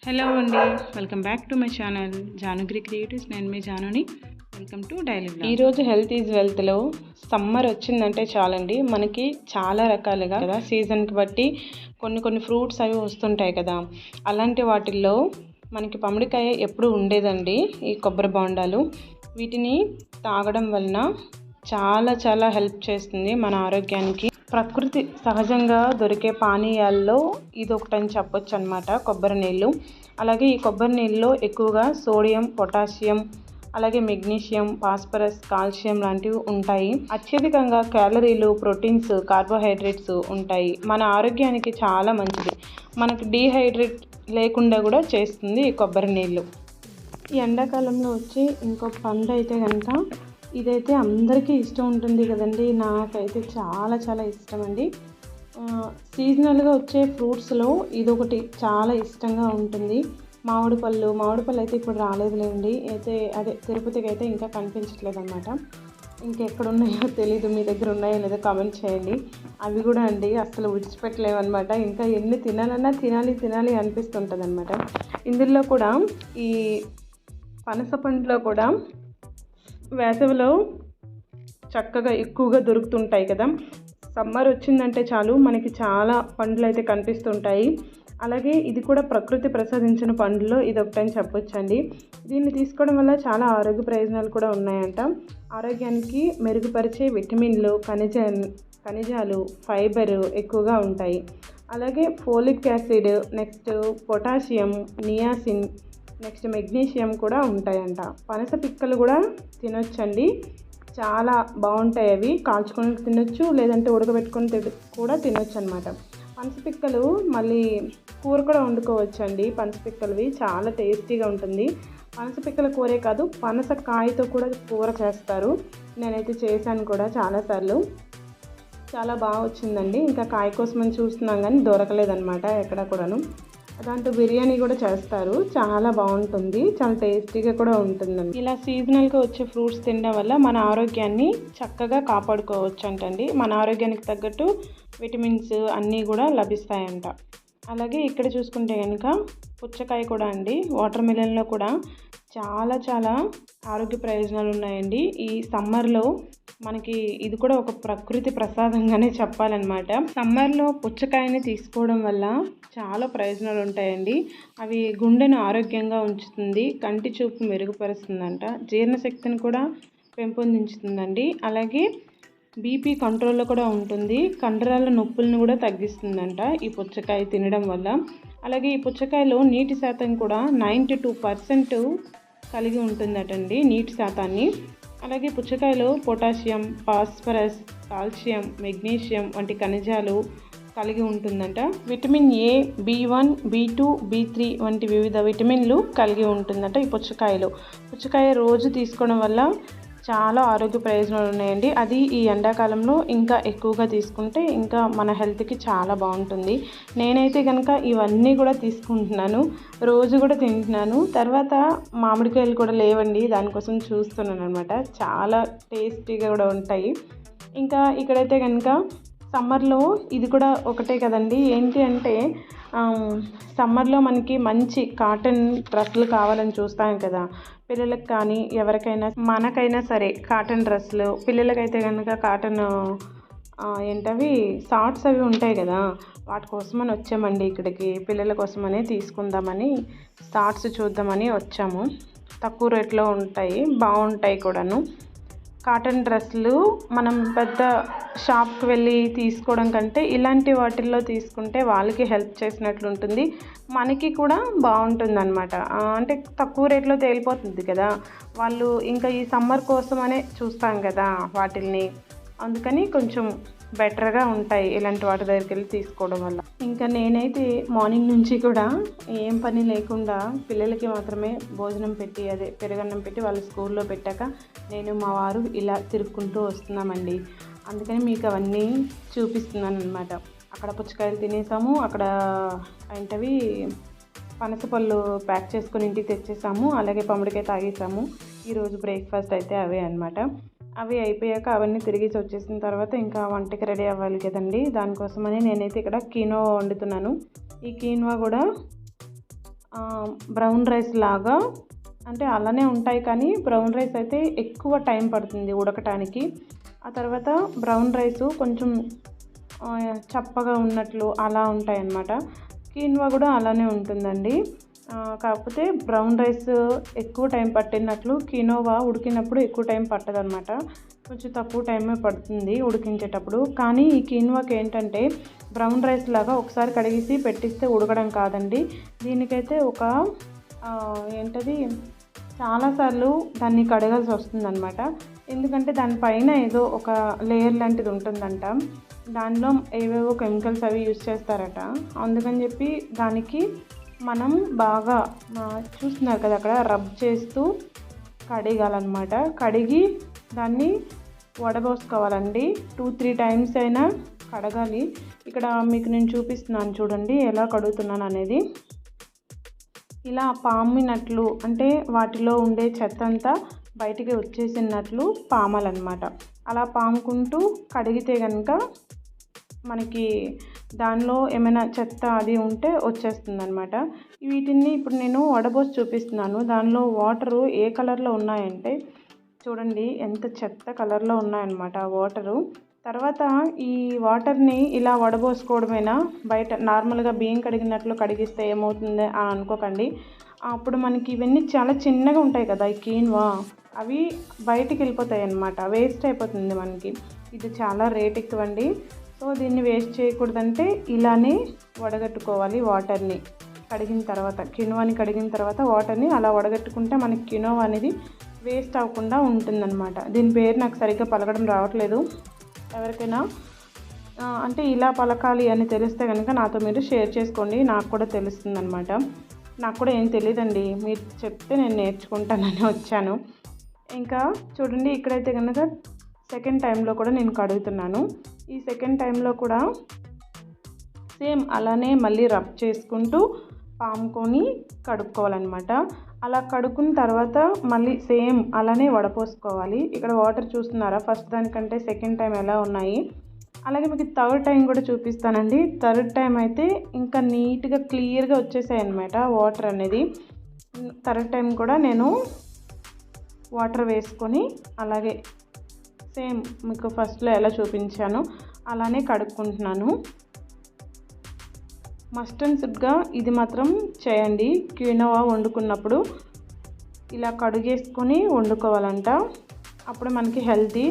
Hello అండి, welcome back to my channel Janugiri creatives. నేను మీ జానుని. Welcome to daily vlog. ఈరోజు హెల్త్ ఈజ్ వెల్త్లో సమ్మర్ వచ్చిందంటే చాలండి, మనకి చాలా రకాలుగా కదా సీజన్కి బట్టి కొన్ని ఫ్రూట్స్ అవి వస్తుంటాయి కదా. అలాంటి వాటిల్లో మనకి పమిడికాయ ఎప్పుడు ఉండేదండి. ఈ కొబ్బరి బొండాలు వీటిని తాగడం వలన చాలా హెల్ప్ చేస్తుంది మన ఆరోగ్యానికి. ప్రకృతి సహజంగా దొరికే పానీయాల్లో ఇది ఒకటని చెప్పొచ్చు అనమాట, కొబ్బరి నీళ్ళు. అలాగే ఈ కొబ్బరి నీళ్ళలో ఎక్కువగా సోడియం, పొటాషియం, అలాగే మెగ్నీషియం, ఫాస్ఫరస్, కాల్షియం లాంటివి ఉంటాయి. అత్యధికంగా క్యాలరీలు, ప్రోటీన్స్, కార్బోహైడ్రేట్స్ ఉంటాయి. మన ఆరోగ్యానికి చాలా మంచిది. మనకు డీహైడ్రేట్ లేకుండా కూడా చేస్తుంది ఈ కొబ్బరి నీళ్ళు. ఈ ఎండాకాలంలో వచ్చే ఇంకో పండు అయితే కనుక ఇదైతే అందరికీ ఇష్టం ఉంటుంది కదండి. నాకైతే చాలా ఇష్టం అండి. సీజనల్గా వచ్చే ఫ్రూట్స్లో ఇదొకటి చాలా ఇష్టంగా ఉంటుంది. మామిడి పళ్ళు అయితే ఇప్పుడు రాలేదులేండి. తిరుపతికి అయితే ఇంకా కనిపించట్లేదు అనమాట. ఇంకెక్కడ ఉన్నాయో తెలీదు, మీ దగ్గర ఉన్నాయో లేదో కామెంట్ చేయండి. అవి కూడా అండి అసలు విడిచిపెట్టలేమన్నమాట. ఇంకా ఎన్ని తినాలన్నా తినాలి అనిపిస్తుంటుంది అనమాట. ఇందులో కూడా ఈ పనస పండులో కూడా వేసవిలో చక్కగా ఎక్కువగా దొరుకుతుంటాయి కదా. సమ్మర్ వచ్చిందంటే చాలు మనకి చాలా పండ్లు అయితే కనిపిస్తుంటాయి. అలాగే ఇది కూడా ప్రకృతి ప్రసాదించిన పండ్లలో ఇది ఒకటని చెప్పొచ్చండి. దీన్ని తీసుకోవడం వల్ల చాలా ఆరోగ్య ప్రయోజనాలు కూడా ఉన్నాయంట. ఆరోగ్యానికి మెరుగుపరిచే విటమిన్లు, ఖనిజాలు, ఫైబర్ ఎక్కువగా ఉంటాయి. అలాగే folic acid, next potassium, niacin, next magnesium కూడా ఉంటాయంట. పనస పిక్కలు కూడా తినొచ్చండి, చాలా బాగుంటాయి. అవి కాల్చుకొని తినొచ్చు, లేదంటే ఉడకబెట్టుకొని కూడా తినొచ్చు అనమాట. పనస పిక్కలు మళ్ళీ కూర కూడా వండుకోవచ్చండి. పనస పిక్కలవి చాలా టేస్టీగా ఉంటుంది. పనస పిక్కల కూరే కాదు, పనస కాయతో కూడా కూర చేస్తారు. నేనైతే చేశాను కూడా చాలాసార్లు. చాలా బాగా వచ్చిందండి. ఇంకా కాయ కోసమని చూస్తున్నాం కానీ దొరకలేదన్నమాట ఎక్కడ కూడాను. దాంతో బిర్యానీ కూడా చేస్తారు, చాలా బాగుంటుంది, చాలా టేస్టీగా కూడా ఉంటుందండి. ఇలా సీజనల్గా వచ్చే ఫ్రూట్స్ తినడం వల్ల మన ఆరోగ్యాన్ని చక్కగా కాపాడుకోవచ్చు అంటండి. మన ఆరోగ్యానికి తగ్గట్టు విటమిన్స్ అన్నీ కూడా లభిస్తాయంట. అలాగే ఇక్కడ చూసుకుంటే కనుక పుచ్చకాయ కూడా అండి, వాటర్ మిలన్లో కూడా చాలా ఆరోగ్య ప్రయోజనాలు ఉన్నాయండి. ఈ సమ్మర్లో మనకి ఇది కూడా ఒక ప్రకృతి ప్రసాదంగానే చెప్పాలన్నమాట. సమ్మర్లో పుచ్చకాయని తీసుకోవడం వల్ల చాలా ప్రయోజనాలు ఉంటాయండి. అవి గుండెను ఆరోగ్యంగా ఉంచుతుంది, కంటి చూపు మెరుగుపరుస్తుందంట, జీర్ణశక్తిని కూడా పెంపొందించుతుందండి. అలాగే బీపీ కంట్రోల్లో కూడా ఉంటుంది, కండరాల నొప్పులను కూడా తగ్గిస్తుందంట ఈ పుచ్చకాయ తినడం వల్ల. అలాగే ఈ పుచ్చకాయలో నీటి శాతం కూడా 92% కలిగి ఉంటుందటండి, నీటి శాతాన్ని. అలాగే పుచ్చకాయలో పొటాషియం, ఫాస్ఫరస్, కాల్షియం, మెగ్నీషియం వంటి ఖనిజాలు కలిగి ఉంటుందంట. Vitamin A, B1, B2, B3 వంటి వివిధ విటమిన్లు కలిగి ఉంటుందంట ఈ పుచ్చకాయలో. పుచ్చకాయ రోజు తీసుకోవడం వల్ల చాలా ఆరోగ్య ప్రయోజనాలు ఉన్నాయండి. అది ఈ ఎండాకాలంలో ఇంకా ఎక్కువగా తీసుకుంటే ఇంకా మన హెల్త్కి చాలా బాగుంటుంది. నేనైతే కనుక ఇవన్నీ కూడా తీసుకుంటున్నాను, రోజు కూడా తింటున్నాను. తర్వాత మామిడికాయలు కూడా లేవండి, దానికోసం చూస్తున్నాను అనమాట. చాలా టేస్టీగా కూడా ఉంటాయి. ఇంకా ఇక్కడైతే కనుక సమ్మర్లో ఇది కూడా ఒకటే కదండి. ఏంటి అంటే సమ్మర్లో మనకి మంచి కాటన్ డ్రెస్సులు కావాలని చూస్తాం కదా. పిల్లలకు కానీ ఎవరికైనా, మనకైనా సరే కాటన్ డ్రెస్సులు, పిల్లలకైతే కనుక కాటన్ ఏంటవి షార్ట్స్ అవి ఉంటాయి కదా, వాటి కోసమని వచ్చామండి ఇక్కడికి. పిల్లల కోసమని తీసుకుందామని షార్ట్స్ చూద్దామని వచ్చాము. తక్కువ రేట్లో ఉంటాయి, బాగుంటాయి కూడాను. కాటన్ డ్రెస్సులు మనం పెద్ద షాప్కి వెళ్ళి తీసుకోవడం కంటే ఇలాంటి వాటిల్లో తీసుకుంటే వాళ్ళకి హెల్ప్ చేసినట్లు ఉంటుంది, మనకి కూడా బాగుంటుంది అనమాట. అంటే తక్కువ రేట్లో తేలిపోతుంది కదా. వాళ్ళు ఇంకా ఈ సమ్మర్ కోసమనే చూస్తాం కదా వాటిల్ని, అందుకని కొంచెం బెటర్గా ఉంటాయి ఇలాంటి వాటి దగ్గరికి వెళ్ళి తీసుకోవడం వల్ల. ఇంకా నేనైతే మార్నింగ్ నుంచి కూడా ఏం పని లేకుండా పిల్లలకి మాత్రమే భోజనం పెట్టి, పెరుగన్నం పెట్టి వాళ్ళు స్కూల్లో పెట్టాక నేను మా వారు ఇలా తిరుక్కుంటూ వస్తున్నామండి. అందుకని మీకు అవన్నీ చూపిస్తున్నాను అనమాట. అక్కడ పుచ్చకాయలు తినేసాము, అక్కడ ఏంటవి పనసపళ్ళు ప్యాక్ చేసుకొని ఇంటికి తెచ్చేసాము, అలాగే పమిడికాయ తాగేసాము. ఈరోజు బ్రేక్ఫాస్ట్ అయితే అవే అనమాట. అవి అయిపోయాక అవన్నీ తిరిగేసి వచ్చేసిన తర్వాత ఇంకా వంటకి రెడీ అవ్వాలి కదండి. దానికోసమని నేనైతే ఇక్కడ కీనోవా వండుతున్నాను. ఈ కీనోవా కూడా బ్రౌన్ రైస్ లాగా, అంటే అలానే ఉంటాయి కానీ బ్రౌన్ రైస్ అయితే ఎక్కువ టైం పడుతుంది ఉడకటానికి. ఆ తర్వాత బ్రౌన్ రైస్ కొంచెం చప్పగా ఉన్నట్లు అలా ఉంటాయన్నమాట. కీన్వా కూడా అలానే ఉంటుందండి. కాకపోతే బ్రౌన్ రైస్ ఎక్కువ టైం పట్టినట్లు కీనోవా ఉడికినప్పుడు ఎక్కువ టైం పట్టదనమాట. కొంచెం తక్కువ టైమే పడుతుంది ఉడికించేటప్పుడు. కానీ ఈ కీన్వాకి ఏంటంటే బ్రౌన్ రైస్ లాగా ఒకసారి కడిగేసి పెట్టిస్తే ఉడకడం కాదండి. దీనికైతే చాలాసార్లు దాన్ని కడగాల్సి వస్తుందన్నమాట. ఎందుకంటే దానిపైన ఏదో ఒక లేయర్ లాంటిది ఉంటుందంట. దానిలో ఏవేవో కెమికల్స్ అవి యూజ్ చేస్తారట. అందుకని చెప్పి దానికి మనం బాగా చూస్తున్నారు కదా అక్కడ రబ్ చేస్తూ కడగాలన్నమాట. కడిగి దాన్ని వడబోసుకోవాలండి. 2-3 టైమ్స్ అయినా కడగాలి. ఇక్కడ మీకు నేను చూపిస్తున్నాను చూడండి ఎలా కడుగుతున్నాను అనేది. ఇలా పామినట్లు, అంటే వాటిలో ఉండే చెత్త అంతా బయటికి వచ్చేసినట్లు పామాలన్నమాట. అలా పాముకుంటూ కడిగితే కనుక మనకి దానిలో ఏమైనా చెత్త అది ఉంటే వచ్చేస్తుంది అనమాట. వీటిని ఇప్పుడు నేను వడబోసి చూపిస్తున్నాను. దానిలో వాటరు ఏ కలర్లో ఉన్నాయంటే చూడండి ఎంత చెత్త కలర్లో ఉన్నాయన్నమాట వాటరు. తర్వాత ఈ వాటర్ని ఇలా వడబోసుకోవడమైనా, బయట నార్మల్గా బియ్యం కడిగినట్లు కడిగిస్తే ఏమవుతుంది అని అనుకోకండి. అప్పుడు మనకి ఇవన్నీ చాలా చిన్నగా ఉంటాయి కదా ఈ కీన్వా, అవి బయటికి వెళ్ళిపోతాయి అన్నమాట. వేస్ట్ అయిపోతుంది మనకి. ఇది చాలా రేట్ ఎక్కువ అండి. సో దీన్ని వేస్ట్ చేయకూడదంటే ఇలానే వడగట్టుకోవాలి వాటర్ని. కడిగిన తర్వాత కినోవాని కడిగిన తర్వాత వాటర్ని అలా వడగట్టుకుంటే మనకి కినోవా అనేది వేస్ట్ అవ్వకుండా ఉంటుందన్నమాట. దీని పేరు నాకు సరిగ్గా పలకడం రావట్లేదు. ఎవరికైనా అంటే ఇలా పలకాలి అని తెలిస్తే కనుక నాతో మీరు షేర్ చేసుకోండి, నాకు కూడా తెలుస్తుంది అనమాట. నాకు కూడా ఏం తెలియదండి, మీరు చెప్తే నేను నేర్చుకుంటానని వచ్చాను. ఇంకా చూడండి ఇక్కడైతే కనుక సెకండ్ టైంలో కూడా నేను కడుగుతున్నాను. ఈ సెకండ్ టైంలో కూడా సేమ్ అలానే మళ్ళీ రబ్ చేసుకుంటూ పాముకొని కడుక్కోవాలన్నమాట. అలా కడుక్కున్న తర్వాత మళ్ళీ సేమ్ అలానే వడపోసుకోవాలి. ఇక్కడ వాటర్ చూస్తున్నారా, ఫస్ట్ దానికంటే సెకండ్ టైం ఎలా ఉన్నాయి. అలాగే మీకు థర్డ్ టైం కూడా చూపిస్తానండి. థర్డ్ టైం అయితే ఇంకా నీట్గా క్లియర్గా వచ్చేసాయి అన్నమాట వాటర్ అనేది. థర్డ్ టైం కూడా నేను వాటర్ వేసుకొని అలాగే సేమ్ మీకు ఫస్ట్లో ఎలా చూపించానో అలానే కడుక్కుంటున్నాను. మస్ట్ అండ్ షుడ్గా ఇది మాత్రం చేయండి. క్వినోవా వండుకున్నప్పుడు ఇలా కడుగేసుకొని వండుకోవాలంట. అప్పుడు మనకి హెల్తీ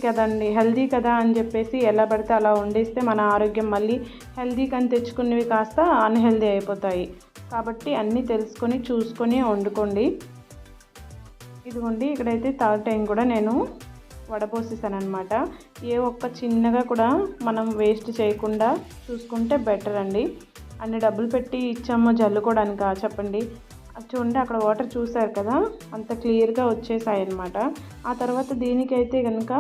కదండి, హెల్తీ కదా అని చెప్పేసి ఎలా పడితే అలా వండేస్తే మన ఆరోగ్యం మళ్ళీ హెల్తీ కని తెచ్చుకున్నవి కాస్త అన్హెల్తీ అయిపోతాయి. కాబట్టి అన్నీ తెలుసుకొని చూసుకొని వండుకోండి. ఇదిగోండి ఇక్కడైతే థర్డ్ టైం కూడా నేను వడపోసేసాను అనమాట. ఏ ఒక్క చిన్నగా కూడా మనం వేస్ట్ చేయకుండా చూసుకుంటే బెటర్ అండి. అన్ని డబ్బులు పెట్టి ఇచ్చామో జల్లుకోవడానికా చెప్పండి. చూడండి అక్కడ వాటర్ చూసారు కదా, అంత క్లియర్గా వచ్చేసాయి అన్నమాట. ఆ తర్వాత దీనికైతే కనుక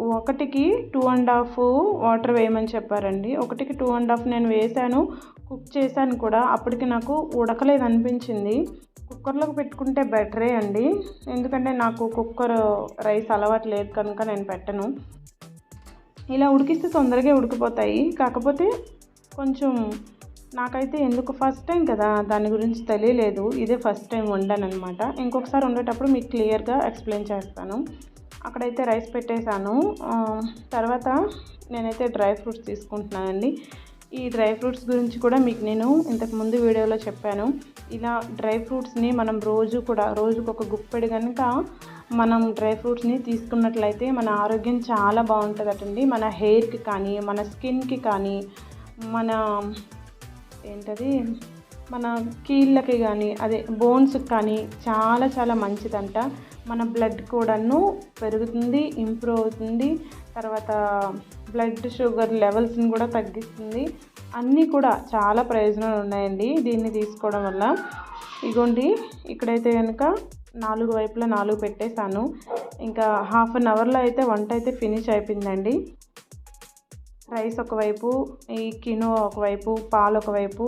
1కి 2.5 వాటర్ వేయమని చెప్పారండి. 1కి 2.5 నేను వేసాను, కుక్ చేశాను కూడా. అప్పటికి నాకు ఉడకలేదు అనిపించింది. కుక్కర్లోకి పెట్టుకుంటే బెటరే అండి, ఎందుకంటే నాకు కుక్కర్ రైస్ అలవాటు లేదు కనుక నేను పెట్టను. ఇలా ఉడికిస్తే తొందరగా ఉడికిపోతాయి. కాకపోతే కొంచెం నాకైతే ఎందుకు ఫస్ట్ టైం కదా దాని గురించి తెలియలేదు. ఇదే ఫస్ట్ టైం వండాను అనమాట. ఇంకొకసారి వండేటప్పుడు మీకు క్లియర్గా ఎక్స్ప్లెయిన్ చేస్తాను. అక్కడైతే రైస్ పెట్టేశాను. తర్వాత నేనైతే డ్రై ఫ్రూట్స్ తీసుకుంటున్నానండి. ఈ డ్రై ఫ్రూట్స్ గురించి కూడా మీకు నేను ఇంతకుముందు వీడియోలో చెప్పాను. ఇలా డ్రై ఫ్రూట్స్ని మనం రోజుకొక గుప్పెడు కనుక మనం డ్రై ఫ్రూట్స్ని తీసుకున్నట్లయితే మన ఆరోగ్యం చాలా బాగుంటుందటండి. మన హెయిర్కి కానీ, మన స్కిన్కి కానీ, మన కీళ్ళకి కానీ, అదే బోన్స్కి కానీ చాలా చాలా మంచిదంట. మన బ్లడ్ కూడాను పెరుగుతుంది, ఇంప్రూవ్ అవుతుంది. తర్వాత బ్లడ్ షుగర్ లెవెల్స్ని కూడా తగ్గిస్తుంది. అన్నీ కూడా చాలా ప్రయోజనాలు ఉన్నాయండి దీన్ని తీసుకోవడం వల్ల. ఇగోండి ఇక్కడైతే కనుక 4 వైపులా 4 పెట్టేశాను. ఇంకా హాఫ్ అన్ అవర్లో అయితే వంట అయితే ఫినిష్ అయిపోయిందండి. రైస్ ఒకవైపు, ఈ కినోవా ఒకవైపు, పాలు ఒకవైపు,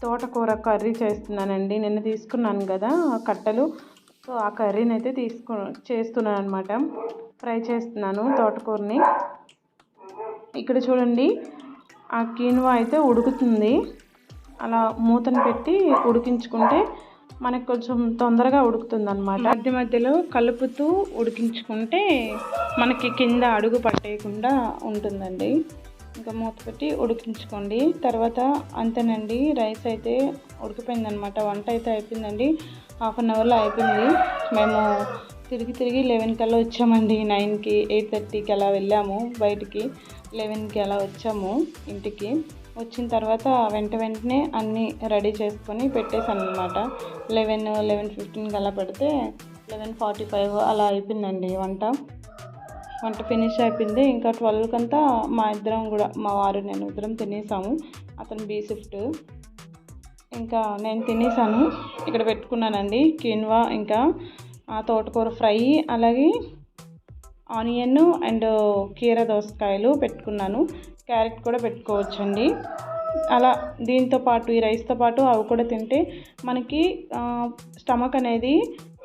తోటకూర కర్రీ చేస్తున్నానండి. నిన్న తీసుకున్నాను కదా కట్టలు, సో ఆ కర్రీని అయితే చేస్తున్నాను అనమాట. ఫ్రై చేస్తున్నాను తోటకూరని. ఇక్కడ చూడండి ఆ కినోవా అయితే ఉడుకుతుంది. అలా మూతను పెట్టి ఉడికించుకుంటే మనకు కొంచెం తొందరగా ఉడుకుతుంది అనమాట. మధ్య మధ్యలో కలుపుతూ ఉడికించుకుంటే మనకి కింద అడుగు పట్టేయకుండా ఉంటుందండి. ఇంకా మూత పెట్టి ఉడికించుకోండి. తర్వాత అంతేనండి, రైస్ అయితే ఉడికిపోయిందనమాట. వంట అయితే అయిపోయిందండి. 1/2 అవర్లో అయిపోయింది. మేము తిరిగి 11 కల్లా వచ్చామండి. 9కి 8:30కి అలా వెళ్ళాము బయటికి. 11కి అలా వచ్చాము ఇంటికి. వచ్చిన తర్వాత వెంటనే అన్నీ రెడీ చేసుకొని పెట్టేశాను అనమాట. 11:15కి అలా పెడితే 11:45 అలా అయిపోయిందండి వంట ఫినిష్ అయిపోయింది. ఇంకా 12కంతా మా ఇద్దరం కూడా, మా వారు నేను ఇద్దరం తినేసాము. అతను బీ షిఫ్ట్. ఇంకా నేను తినేసాను. ఇక్కడ పెట్టుకున్నానండి కిన్వా, ఇంకా తోటకూర ఫ్రై, అలాగే ఆనియన్ అండ్ కీర దోసకాయలు పెట్టుకున్నాను. క్యారెట్ కూడా పెట్టుకోవచ్చండి. అలా దీంతో పాటు, ఈ రైస్తో పాటు అవి కూడా తింటే మనకి స్టమక్ అనేది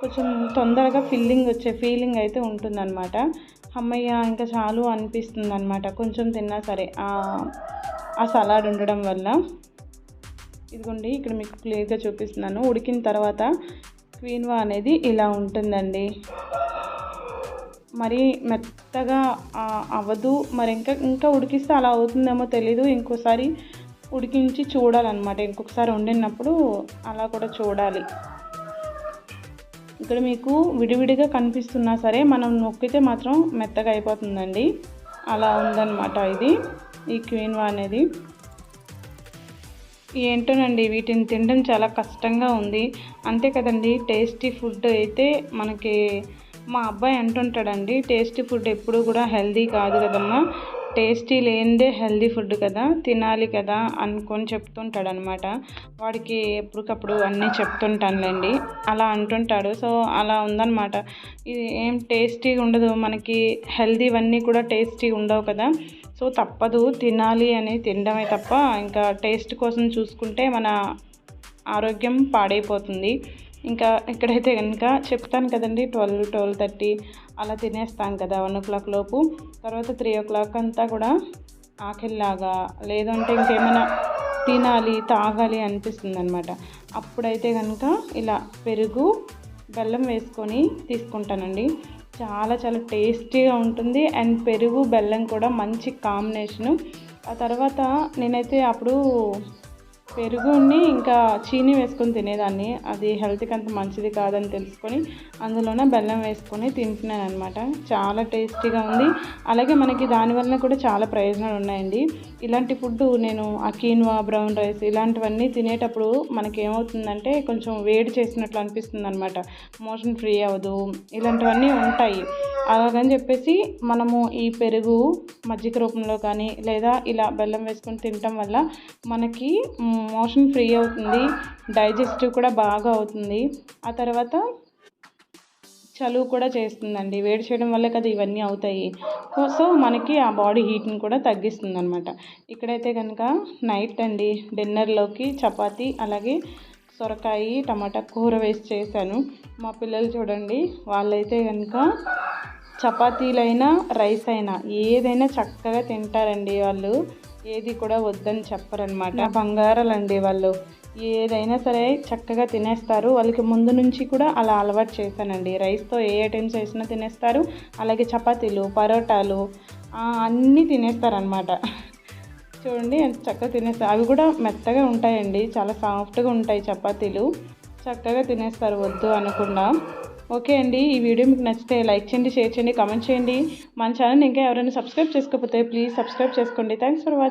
కొంచెం తొందరగా వచ్చే ఫీలింగ్ అయితే ఉంటుందన్నమాట. అమ్మయ్య ఇంకా చాలు అనిపిస్తుంది అనమాట కొంచెం తిన్నా సరే ఆ సలాడ్ ఉండడం వల్ల. ఇదిగోండి, ఇక్కడ మీకు క్లియర్గా చూపిస్తున్నాను. ఉడికిన తర్వాత క్వీన్వా అనేది ఇలా ఉంటుందండి. మరి మెత్తగా అవ్వదు. మరి ఇంకా ఉడికిస్తే అలా అవుతుందేమో తెలీదు. ఇంకోసారి ఉడికించి చూడాలన్నమాట. ఇంకొకసారి వండినప్పుడు అలా కూడా చూడాలి. ఇక్కడ మీకు విడివిడిగా కనిపిస్తున్నా సరే మనం నొక్కితే మాత్రం మెత్తగా అయిపోతుందండి. అలా ఉందన్నమాట ఈ క్వీన్వా అనేది. ఏంటోనండి, వీటిని తినడం చాలా కష్టంగా ఉంది. అంతే కదండి, టేస్టీ ఫుడ్ అయితే మనకి మా అబ్బాయి అంటుంటాడండి, టేస్టీ ఫుడ్ ఎప్పుడు కూడా హెల్దీ కాదు కదమ్మా, టేస్టీ లేనిదే హెల్దీ ఫుడ్ కదా, తినాలి కదా అనుకొని చెప్తుంటాడు అనమాట. వాడికి ఎప్పటికప్పుడు అన్నీ చెప్తుంటానులేండి, అలా అంటుంటాడు. సో అలా ఉందన్నమాట. ఇది ఏం టేస్టీగా ఉండదు, మనకి హెల్దీవన్నీ కూడా టేస్టీ ఉండవు కదా. సో తప్పదు, తినాలి అని తినడమే తప్ప ఇంకా టేస్ట్ కోసం చూసుకుంటే మన ఆరోగ్యం పాడైపోతుంది. ఇంకా ఇక్కడైతే కనుక చెప్తాను కదండి, 12:30 అలా తినేస్తాం కదా 1 o'clock లోపు. తర్వాత 3 o'clock అంతా కూడా ఆకలిలాగా, లేదంటే ఇంకేమైనా తినాలి తాగాలి అనిపిస్తుంది అనమాట. అప్పుడైతే కనుక ఇలా పెరుగు బెల్లం వేసుకొని తీసుకుంటానండి. చాలా టేస్టీగా ఉంటుంది. అండ్ పెరుగు బెల్లం కూడా మంచి కాంబినేషను. ఆ తర్వాత నేనైతే అప్పుడు పెరుగుని ఇంకా చీనీ వేసుకొని తినేదాన్ని. అది హెల్త్కి అంత మంచిది కాదని తెలుసుకొని అందులోనే బెల్లం వేసుకొని తింటున్నాను అనమాట. చాలా టేస్టీగా ఉంది. అలాగే మనకి దానివల్ల కూడా చాలా ప్రయోజనాలు ఉన్నాయండి. ఇలాంటి ఫుడ్ నేను కీన్వా, బ్రౌన్ రైస్ ఇలాంటివన్నీ తినేటప్పుడు మనకి ఏమవుతుందంటే కొంచెం వేడి చేసినట్లు అనిపిస్తుంది అనమాట. మోషన్ ఫ్రీ అవ్వదు, ఇలాంటివన్నీ ఉంటాయి. అలాగని చెప్పేసి మనము ఈ పెరుగు మజ్జిగ రూపంలో కానీ లేదా ఇలా బెల్లం వేసుకొని తినటం వల్ల మనకి మోషన్ ఫ్రీ అవుతుంది, డైజెస్టివ్ కూడా బాగా అవుతుంది. ఆ తర్వాత చలువ కూడా చేస్తుందండి. వేడి చేయడం వల్లే కదా ఇవన్నీ అవుతాయి. సో మనకి ఆ బాడీ హీట్ని కూడా తగ్గిస్తుంది అనమాట. ఇక్కడైతే కనుక నైట్ అండి డిన్నర్లోకి చపాతీ, అలాగే సొరకాయ టమాటా కూర వేసి చేశాను. మా పిల్లలు చూడండి, వాళ్ళైతే కనుక చపాతీలైనా రైస్ అయినా ఏదైనా చక్కగా తింటారండి. వాళ్ళు ఏది కూడా వద్దని చెప్పరనమాట. బంగారాలండి వాళ్ళు. ఏదైనా సరే చక్కగా తినేస్తారు. వాళ్ళకి ముందు నుంచి కూడా అలా అలవాటు చేశానండి. రైస్తో ఏ ఐటమ్స్ వేసినా తినేస్తారు. అలాగే చపాతీలు, పరోటాలు అన్నీ తినేస్తారనమాట. చూడండి ఎంత చక్కగా తినేస్తారు. అవి కూడా మెత్తగా ఉంటాయండి, చాలా సాఫ్ట్గా ఉంటాయి చపాతీలు. చక్కగా తినేస్తారు వద్దు అనకుండా. ఓకే అండి, ఈ వీడియో మీకు నచ్చితే లైక్ చేయండి, షేర్ చేయండి, కామెంట్ చేయండి. మన ఛానల్ ఇంకా ఎవరైనా సబ్స్క్రైబ్ చేసుకోకపోతే ప్లీజ్ సబ్స్క్రైబ్ చేసుకోండి. Thanks for watching.